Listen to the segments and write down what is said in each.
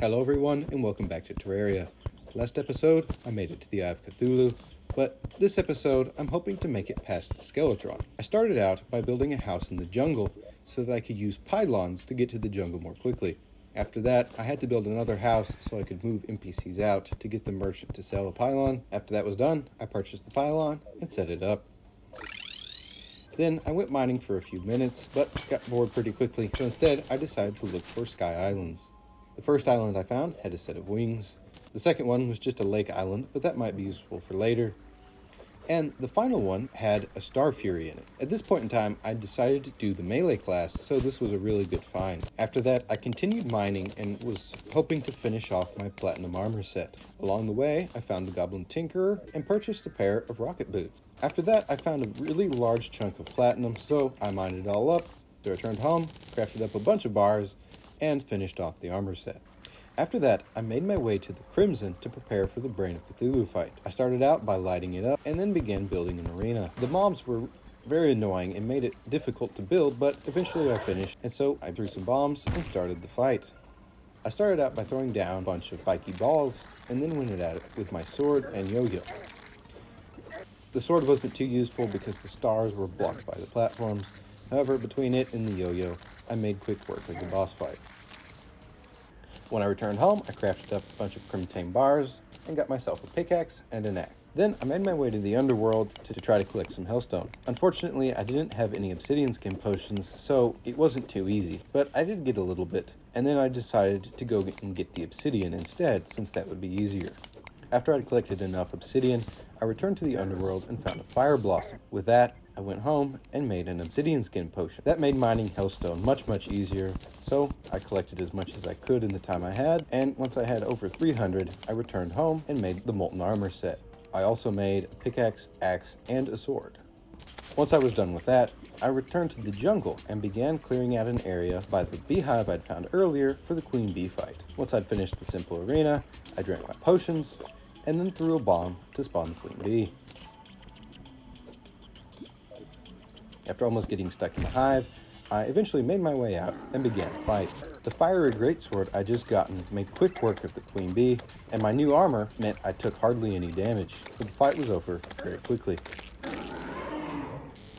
Hello everyone, and welcome back to Terraria. Last episode, I made it to the Eye of Cthulhu, but this episode, I'm hoping to make it past Skeletron. I started out by building a house in the jungle so that I could use pylons to get to the jungle more quickly. After that, I had to build another house so I could move NPCs out to get the merchant to sell a pylon. After that was done, I purchased the pylon and set it up. Then I went mining for a few minutes, but got bored pretty quickly, so instead I decided to look for sky islands. The first island I found had a set of wings. The second one was just a lake island, but that might be useful for later. And the final one had a Star Fury in it. At this point in time, I decided to do the melee class, so this was a really good find. After that, I continued mining and was hoping to finish off my platinum armor set. Along the way, I found the Goblin Tinkerer and purchased a pair of rocket boots. After that, I found a really large chunk of platinum, so I mined it all up, returned home, crafted up a bunch of bars, and finished off the armor set. After that, I made my way to the Crimson to prepare for the Brain of Cthulhu fight. I started out by lighting it up and then began building an arena. The mobs were very annoying and made it difficult to build, but eventually I finished, and so I threw some bombs and started the fight. I started out by throwing down a bunch of spiky balls and then went at it with my sword and yo-yo. The sword wasn't too useful because the stars were blocked by the platforms. However, between it and the yo-yo, I made quick work of the boss fight. When I returned home, I crafted up a bunch of crimtane bars and got myself a pickaxe and an axe. Then I made my way to the underworld to try to collect some Hellstone. Unfortunately, I didn't have any obsidian skin potions, so it wasn't too easy, but I did get a little bit, and then I decided to go and get the obsidian instead, since that would be easier. After I'd collected enough obsidian, I returned to the underworld and found a fire blossom. With that, I went home and made an obsidian skin potion. That made mining Hellstone much easier, so I collected as much as I could in the time I had, and once I had over 300, I returned home and made the Molten Armor set. I also made a pickaxe, axe, and a sword. Once I was done with that, I returned to the jungle and began clearing out an area by the beehive I'd found earlier for the queen bee fight. Once I'd finished the simple arena, I drank my potions, and then threw a bomb to spawn the queen bee. After almost getting stuck in the hive, I eventually made my way out and began a fight. The fiery greatsword I just gotten made quick work of the queen bee, and my new armor meant I took hardly any damage, so the fight was over very quickly.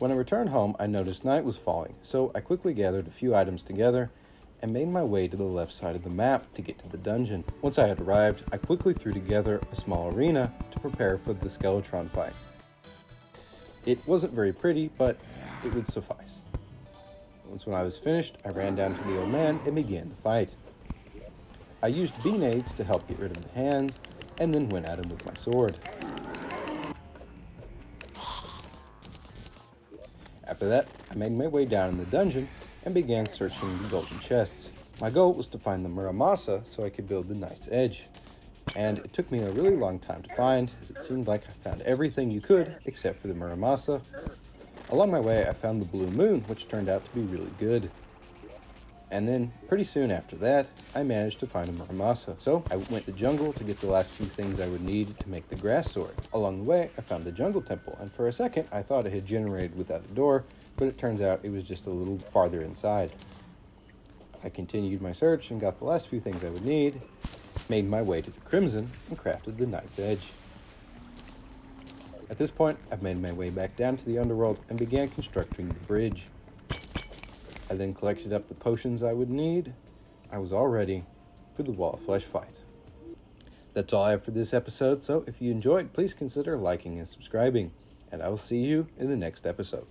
When I returned home, I noticed night was falling, so I quickly gathered a few items together and made my way to the left side of the map to get to the dungeon. Once I had arrived, I quickly threw together a small arena to prepare for the Skeletron fight. It wasn't very pretty, but it would suffice. Once when I was finished, I ran down to the old man and began the fight. I used bee nades to help get rid of the hands, and then went at him with my sword. After that, I made my way down in the dungeon and began searching the golden chests. My goal was to find the Muramasa so I could build the Knight's Edge. And it took me a really long time to find, as it seemed like I found everything you could except for the Muramasa. Along my way, I found the Blue Moon, which turned out to be really good. And then, pretty soon after that, I managed to find a Muramasa. So I went to the jungle to get the last few things I would need to make the grass sword. Along the way, I found the jungle temple, and for a second, I thought it had generated without a door, but it turns out it was just a little farther inside. I continued my search and got the last few things I would need, made my way to the Crimson, and crafted the Knight's Edge. At this point, I've made my way back down to the underworld and began constructing the bridge. I then collected up the potions I would need. I was all ready for the Wall of Flesh fight. That's all I have for this episode, so if you enjoyed, please consider liking and subscribing, and I will see you in the next episode.